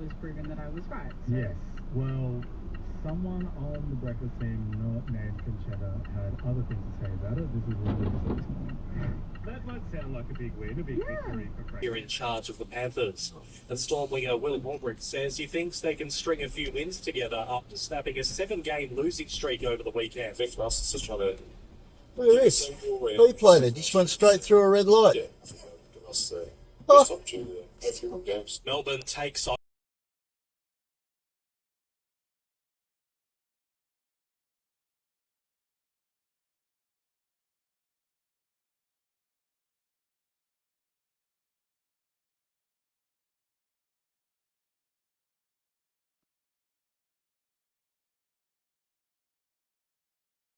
was proven that I was right. So. Yes. Well, someone on the breakfast team not named 𝘄𝗵𝘁 had other things to say about it. This is what we said this morning. That might sound like a big win, a big victory for Frank. You're in charge of the Panthers. And Storm winger 𝘹𝗶𝗸𝗲 says he thinks they can string a few wins together after snapping a 7-game losing streak over the weekend. I think Russ is just trying to... Look at this. He played it. Just went straight through a red light. Yeah, I think Russ the Oh. best opportunity to go through games. Melbourne takes on